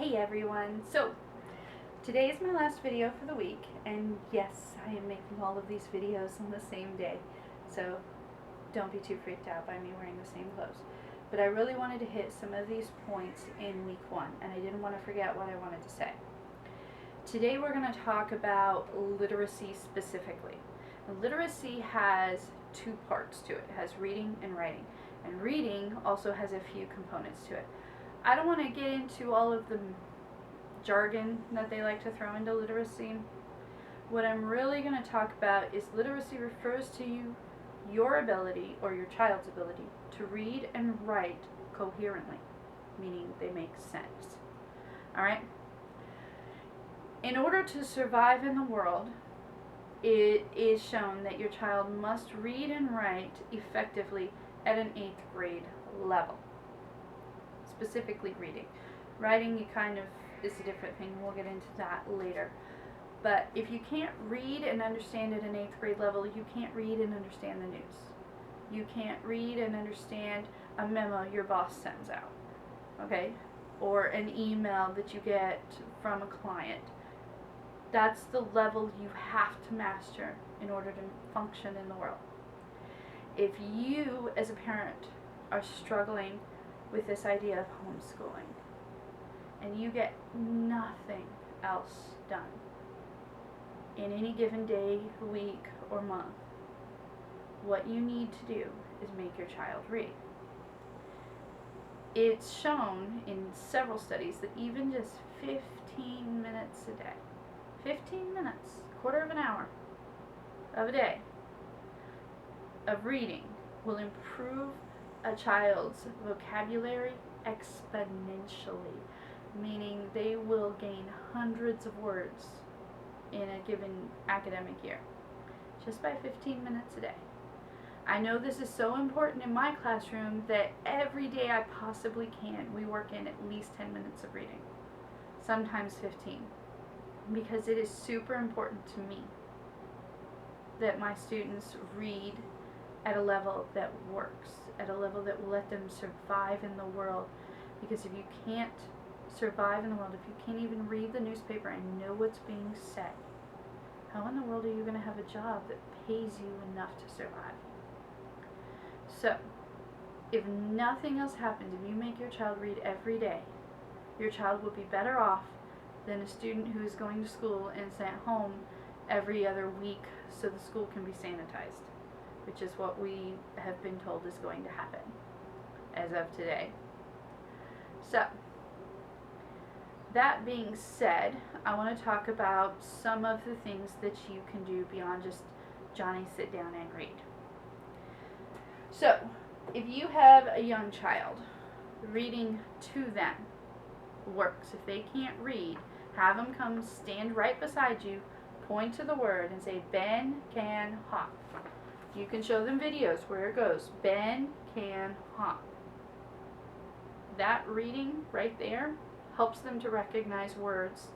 Hey everyone! So, today is my last video for the week, and yes, I am making all of these videos on the same day, so don't be too freaked out by me wearing the same clothes. But I really wanted to hit some of these points in week one, and I didn't want to forget what I wanted to say. Today we're going to talk about literacy specifically. Literacy has two parts to it. It has reading and writing, and reading also has a few components to it. I don't want to get into all of the jargon that they like to throw into literacy. What I'm really going to talk about is literacy refers to your ability or your child's ability to read and write coherently, meaning they make sense. Alright? In order to survive in the world, it is shown that your child must read and write effectively at an 8th grade level. Specifically reading. Writing, you kind of is a different thing. We'll get into that later. But if you can't read and understand at an 8th grade level, you can't read and understand the news. You can't read and understand a memo your boss sends out, okay? Or an email that you get from a client. That's the level you have to master in order to function in the world. If you, as a parent, are struggling with this idea of homeschooling, and you get nothing else done in any given day, week, or month, what you need to do is make your child read. It's shown in several studies that even just 15 minutes a day, 15 minutes, quarter of an hour of a day of reading will improve a child's vocabulary exponentially, meaning they will gain hundreds of words in a given academic year, just by 15 minutes a day. I know this is so important in my classroom that every day I possibly can, we work in at least 10 minutes of reading, sometimes 15, because it is super important to me that my students read at a level that works, at a level that will let them survive in the world. Because if you can't survive in the world, if you can't even read the newspaper and know what's being said, how in the world are you going to have a job that pays you enough to survive? So, if nothing else happens, if you make your child read every day, your child will be better off than a student who is going to school and sent home every other week so the school can be sanitized, which is what we have been told is going to happen as of today. So, that being said, I want to talk about some of the things that you can do beyond just Johnny sit down and read. So, if you have a young child, reading to them works. If they can't read, have them come stand right beside you, point to the word and say, Ben can hop. You can show them videos where it goes, Ben can hop. That reading right there helps them to recognize words,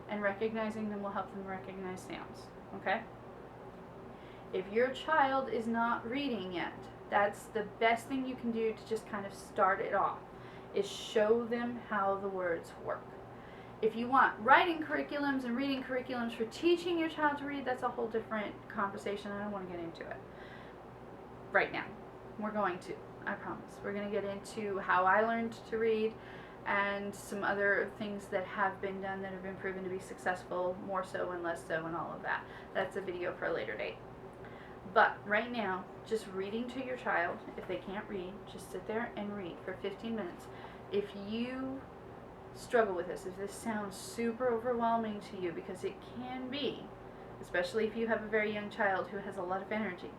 and recognizing them will help them recognize sounds, okay? If your child is not reading yet, that's the best thing you can do to just kind of start it off, is show them how the words work. If you want writing curriculums and reading curriculums for teaching your child to read, that's a whole different conversation. I don't want to get into it right now. We're going to, I promise. We're going to get into how I learned to read and some other things that have been done that have been proven to be successful, more so and less so, and all of that. That's a video for a later date. But right now, just reading to your child, if they can't read, just sit there and read for 15 minutes. If you struggle with this, if this sounds super overwhelming to you, because it can be, especially if you have a very young child who has a lot of energy,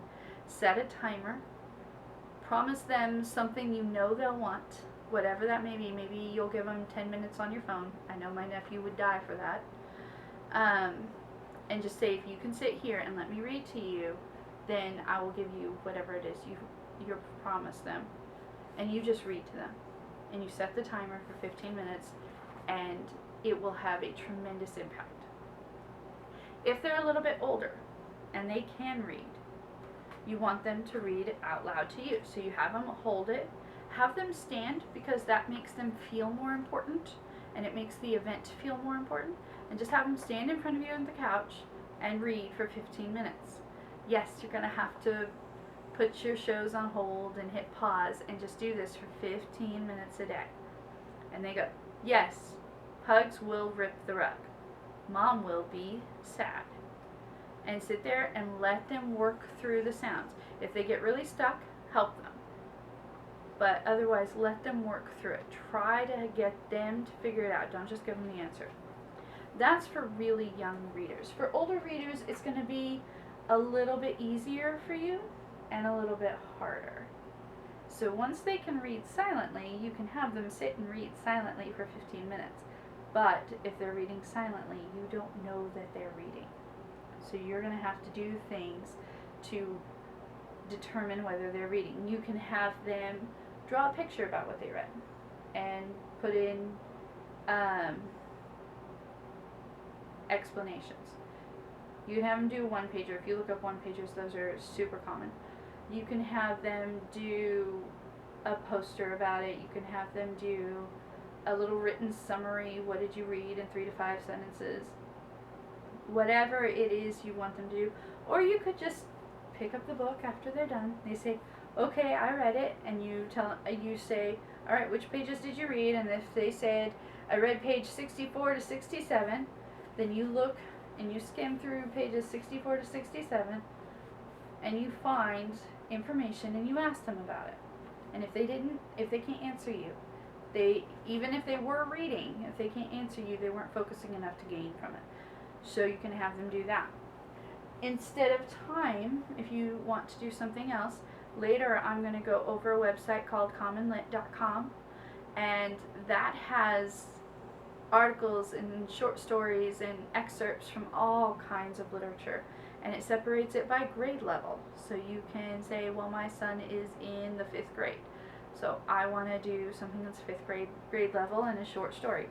set a timer, promise them something you know they'll want, whatever that may be. Maybe you'll give them 10 minutes on your phone. I know my nephew would die for that. And just say, if you can sit here and let me read to you, then I will give you whatever it is you promised them. And you just read to them. And you set the timer for 15 minutes, and it will have a tremendous impact. If they're a little bit older and they can read, you want them to read it out loud to you. So you have them hold it, have them stand, because that makes them feel more important and it makes the event feel more important. And just have them stand in front of you on the couch and read for 15 minutes. Yes, you're going to have to put your shows on hold and hit pause and just do this for 15 minutes a day. And they go, yes, Hugs will rip the rug. Mom will be sad. And sit there and let them work through the sounds. If they get really stuck, help them. But otherwise, let them work through it. Try to get them to figure it out. Don't just give them the answer. That's for really young readers. For older readers, it's going to be a little bit easier for you and a little bit harder. So once they can read silently, you can have them sit and read silently for 15 minutes. But if they're reading silently, you don't know that they're reading. So you're going to have to do things to determine whether they're reading. You can have them draw a picture about what they read and put in explanations. You can have them do one pager. If you look up one pagers, those are super common. You can have them do a poster about it. You can have them do a little written summary. What did you read in 3 to 5 sentences? Whatever it is you want them to do. Or you could just pick up the book after they're done. They say, okay, I read it, and you say, all right, which pages did you read? And if they said, I read page 64 to 67, then you look and you skim through pages 64 to 67, and you find information and you ask them about it. And if they can't answer you, even if they were reading, if they can't answer you, they weren't focusing enough to gain from it. So you can have them do that. Instead of time, if you want to do something else, later I'm going to go over a website called commonlit.com, and that has articles and short stories and excerpts from all kinds of literature, and it separates it by grade level. So you can say, well, my son is in the 5th grade, so I want to do something that's 5th grade level and a short story.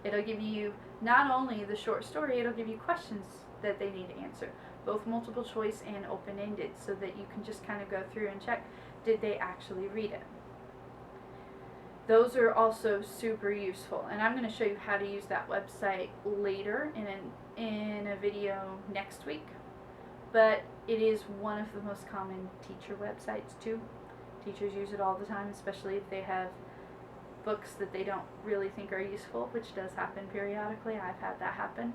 It'll give you not only the short story, it'll give you questions that they need to answer, both multiple choice and open-ended, so that you can just kind of go through and check, did they actually read it? Those are also super useful, and I'm going to show you how to use that website later in a video next week. But it is one of the most common teacher websites too. Teachers use it all the time, especially if they have books that they don't really think are useful, which does happen periodically. I've had that happen.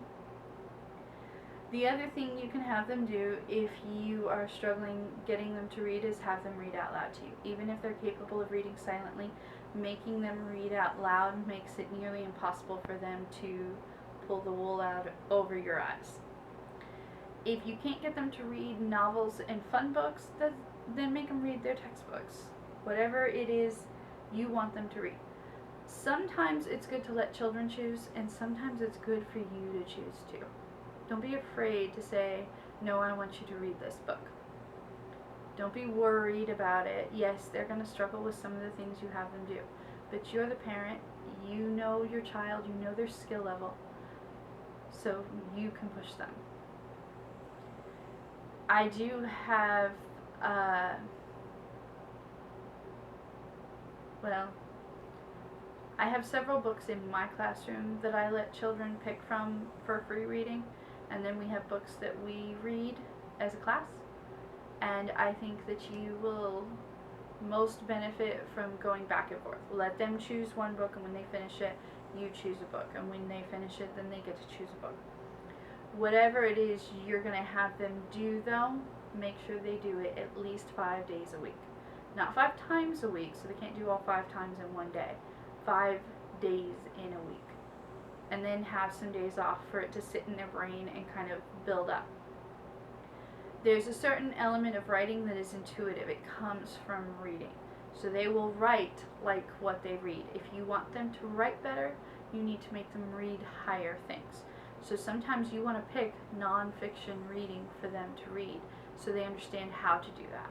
The other thing you can have them do if you are struggling getting them to read is have them read out loud to you. Even if they're capable of reading silently, making them read out loud makes it nearly impossible for them to pull the wool out over your eyes. If you can't get them to read novels and fun books, then make them read their textbooks. Whatever it is you want them to read. Sometimes it's good to let children choose, and sometimes it's good for you to choose too. Don't be afraid to say, no, I want you to read this book. Don't be worried about it. Yes, they're going to struggle with some of the things you have them do, but you're the parent. You know your child. You know their skill level, so you can push them. I do have, I have several books in my classroom that I let children pick from for free reading, and then we have books that we read as a class, and I think that you will most benefit from going back and forth. Let them choose one book, and when they finish it, you choose a book, and when they finish it, then they get to choose a book. Whatever it is you're going to have them do, though, make sure they do it at least 5 days a week. Not 5 times a week, so they can't do all 5 times in one day. 5 days in a week. And then have some days off for it to sit in their brain and kind of build up. There's a certain element of writing that is intuitive. It comes from reading. So they will write like what they read. If you want them to write better, you need to make them read higher things. So sometimes you want to pick non-fiction reading for them to read so they understand how to do that.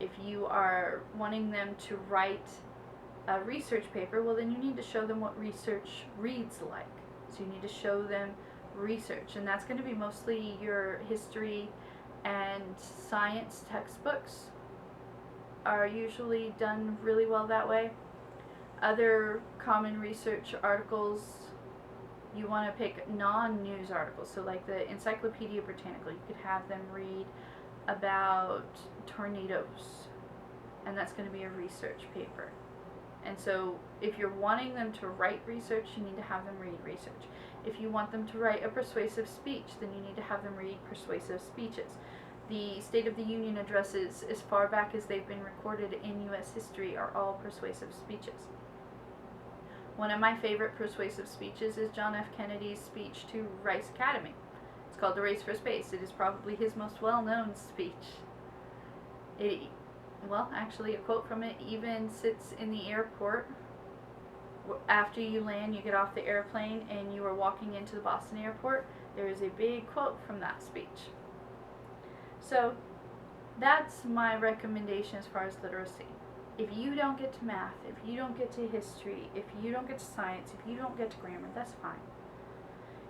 If you are wanting them to write a research paper, well, then you need to show them what research reads like. So you need to show them research, and that's going to be mostly your history and science textbooks are usually done really well that way. Other common research articles, you want to pick non-news articles. So like the Encyclopedia Britannica, you could have them read about tornadoes, and that's going to be a research paper. And so if you're wanting them to write research, you need to have them read research. If you want them to write a persuasive speech, then you need to have them read persuasive speeches. The State of the Union addresses, as far back as they've been recorded in U.S. history, are all persuasive speeches. One of my favorite persuasive speeches is John F. Kennedy's speech to Rice Academy. It's called The Race for Space. It is probably his most well-known speech. Well, actually, a quote from it even sits in the airport. After you land, you get off the airplane, and you are walking into the Boston airport. There is a big quote from that speech. So, that's my recommendation as far as literacy. If you don't get to math, if you don't get to history, if you don't get to science, if you don't get to grammar, that's fine.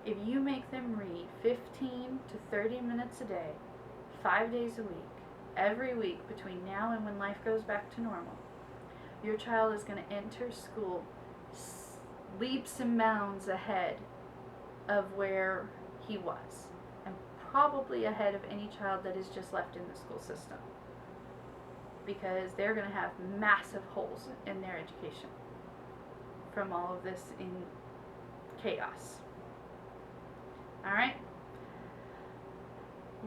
If you make them read 15 to 30 minutes a day, 5 days a week, every week between now and when life goes back to normal, your child is going to enter school leaps and bounds ahead of where he was, and probably ahead of any child that is just left in the school system, because they're going to have massive holes in their education from all of this in chaos. Alright?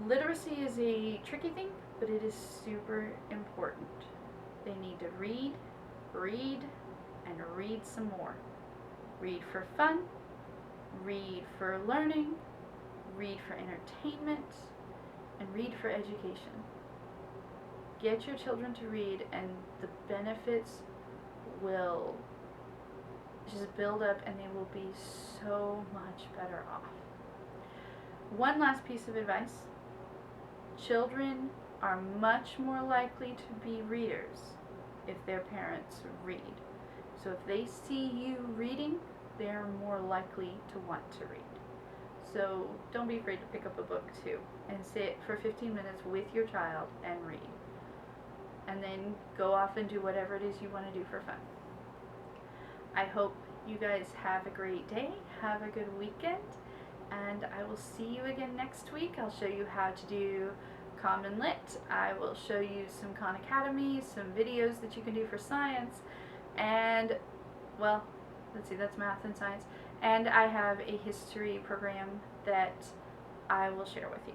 Literacy is a tricky thing, but it is super important. They need to read, and read some more. Read for fun, read for learning, read for entertainment, and read for education. Get your children to read, and the benefits will just build up, and they will be so much better off. One last piece of advice. Children are much more likely to be readers if their parents read. So if they see you reading, they're more likely to want to read. So don't be afraid to pick up a book too, and sit for 15 minutes with your child and read. And then go off and do whatever it is you want to do for fun. I hope you guys have a great day, have a good weekend, and I will see you again next week. I'll show you how to do Common Lit. I will show you some Khan Academy, some videos that you can do for science, and, well, let's see, that's math and science. And I have a history program that I will share with you.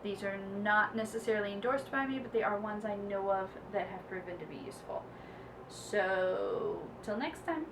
These are not necessarily endorsed by me, but they are ones I know of that have proven to be useful. So, till next time.